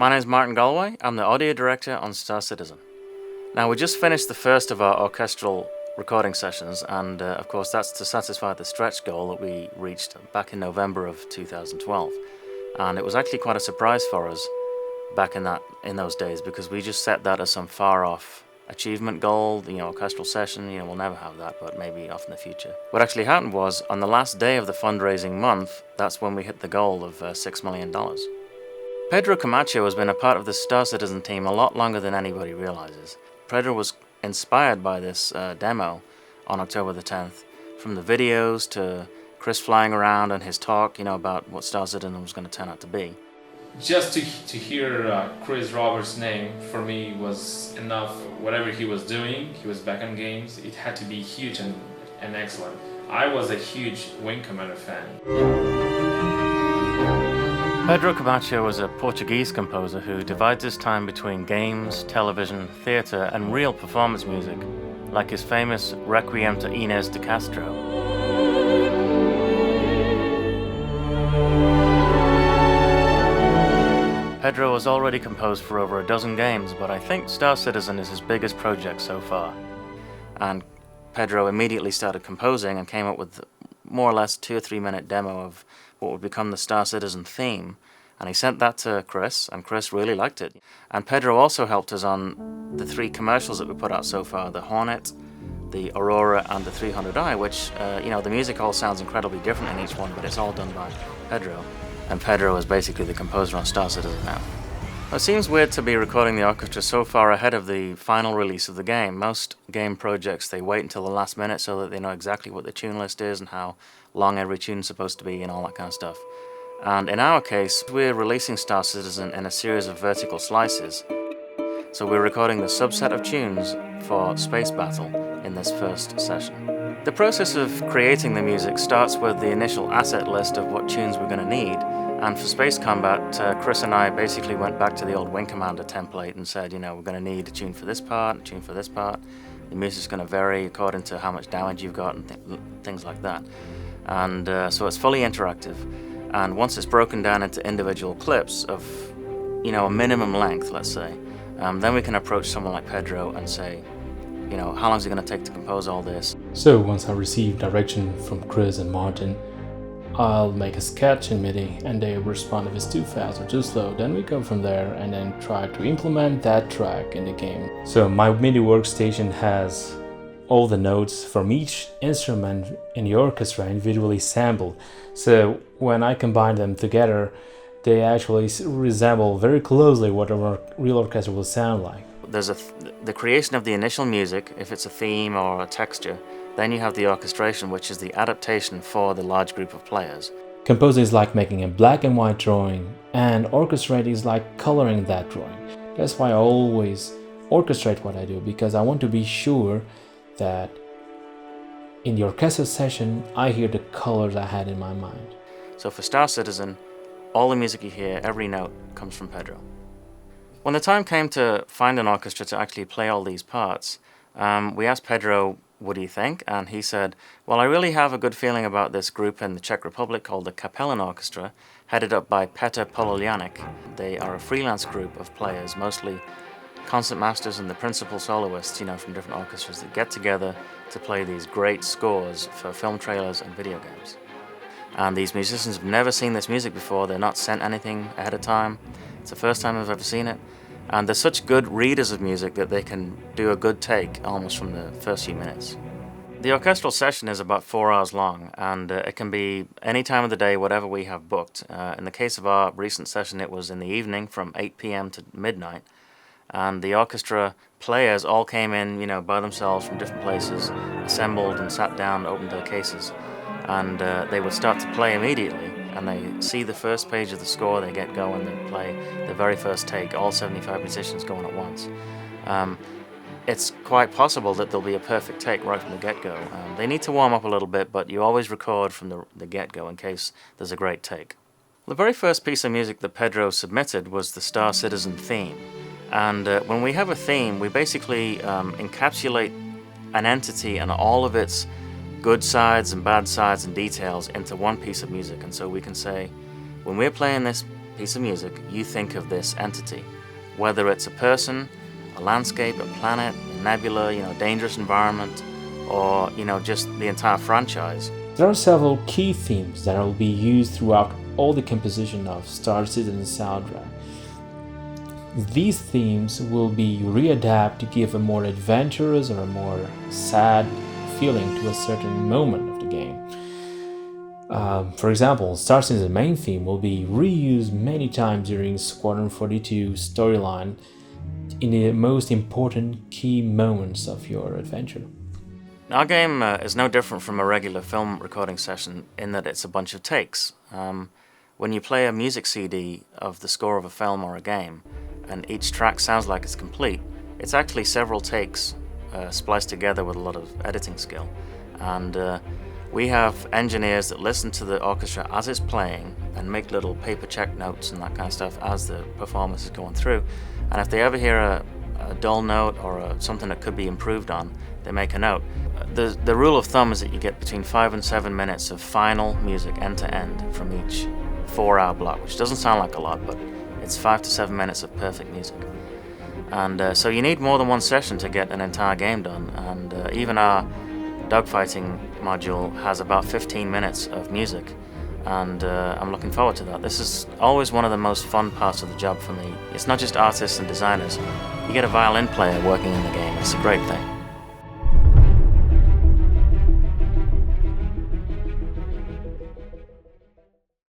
My name is Martin Galway. I'm the audio director on Star Citizen. Now, we just finished the first of our orchestral recording sessions, and of course that's to satisfy the stretch goal that we reached back in November of 2012. And it was actually quite a surprise for us back in those days, because we just set that as some far-off achievement goal, orchestral session, we'll never have that, but maybe off in the future. What actually happened was, on the last day of the fundraising month, that's when we hit the goal of $6 million. Pedro Camacho has been a part of the Star Citizen team a lot longer than anybody realizes. Pedro was inspired by this demo on October the 10th, from the videos to Chris flying around and his talk, about what Star Citizen was going to turn out to be. Just to hear Chris Roberts' name for me was enough. Whatever he was doing, he was back on games, it had to be huge and excellent. I was a huge Wing Commander fan. Pedro Camacho was a Portuguese composer who divides his time between games, television, theatre and real performance music, like his famous Requiem to Inés de Castro. Pedro has already composed for over a dozen games, but I think Star Citizen is his biggest project so far. And Pedro immediately started composing and came up with more or less 2 or 3 minute demo of what would become the Star Citizen theme, and he sent that to Chris, and Chris really liked it. And Pedro also helped us on the 3 commercials that we put out so far, the Hornet, the Aurora, and the 300i, which, the music all sounds incredibly different in each one, but it's all done by Pedro. And Pedro is basically the composer on Star Citizen now. It seems weird to be recording the orchestra so far ahead of the final release of the game. Most game projects, they wait until the last minute so that they know exactly what the tune list is and how long every tune's supposed to be and all that kind of stuff. And in our case, we're releasing Star Citizen in a series of vertical slices. So we're recording the subset of tunes for Space Battle in this first session. The process of creating the music starts with the initial asset list of what tunes we're going to need. And for Space Combat, Chris and I basically went back to the old Wing Commander template and said, we're going to need a tune for this part, a tune for this part. The music's going to vary according to how much damage you've got and things like that. And so it's fully interactive. And once it's broken down into individual clips of, a minimum length, let's say, then we can approach someone like Pedro and say, how long is it going to take to compose all this? So once I receive direction from Chris and Martin, I'll make a sketch in MIDI and they respond if it's too fast or too slow. Then we go from there and then try to implement that track in the game. So my MIDI workstation has all the notes from each instrument in the orchestra individually sampled. So when I combine them together, they actually resemble very closely what a real orchestra will sound like. There's the creation of the initial music, if it's a theme or a texture. Then you have the orchestration, which is the adaptation for the large group of players. Composing is like making a black and white drawing, and orchestrating is like coloring that drawing. That's why I always orchestrate what I do, because I want to be sure that in the orchestra session, I hear the colors I had in my mind. So for Star Citizen, all the music you hear, every note, comes from Pedro. When the time came to find an orchestra to actually play all these parts, we asked Pedro, what do you think? And he said, well, I really have a good feeling about this group in the Czech Republic called the Capellen Orchestra, headed up by Petr Pololjanek. They are a freelance group of players, mostly concert masters and the principal soloists, from different orchestras that get together to play these great scores for film trailers and video games. And these musicians have never seen this music before. They're not sent anything ahead of time. It's the first time I've ever seen it. And they're such good readers of music that they can do a good take almost from the first few minutes. The orchestral session is about 4 hours long, and it can be any time of the day, whatever we have booked. In the case of our recent session, it was in the evening from 8 p.m. to midnight. And the orchestra players all came in, by themselves from different places, assembled and sat down, opened their cases. And they would start to play immediately. And they see the first page of the score, they get going, they play the very first take, all 75 musicians going at once. It's quite possible that there'll be a perfect take right from the get-go. They need to warm up a little bit, but you always record from the get-go in case there's a great take. The very first piece of music that Pedro submitted was the Star Citizen theme. And when we have a theme, we basically encapsulate an entity and all of its good sides and bad sides and details into one piece of music. And so we can say, when we're playing this piece of music, you think of this entity. Whether it's a person, a landscape, a planet, a nebula, dangerous environment, or, just the entire franchise. There are several key themes that will be used throughout all the composition of Star Citizen soundtrack. These themes will be readapted to give a more adventurous or a more sad feeling to a certain moment of the game. For example, Star Citizen's main theme will be reused many times during Squadron 42 storyline in the most important key moments of your adventure. Our game is no different from a regular film recording session in that it's a bunch of takes. When you play a music CD of the score of a film or a game, and each track sounds like it's complete, it's actually several takes spliced together with a lot of editing skill. And we have engineers that listen to the orchestra as it's playing and make little paper check notes and that kind of stuff as the performance is going through. And if they ever hear a dull note or something that could be improved on, they make a note. The rule of thumb is that you get between 5 and 7 minutes of final music end to end from each 4-hour block, which doesn't sound like a lot, but it's 5 to 7 minutes of perfect music. And so you need more than one session to get an entire game done, and even our dogfighting module has about 15 minutes of music, and I'm looking forward to that. This is always one of the most fun parts of the job for me. It's not just artists and designers. You get a violin player working in the game. It's a great thing.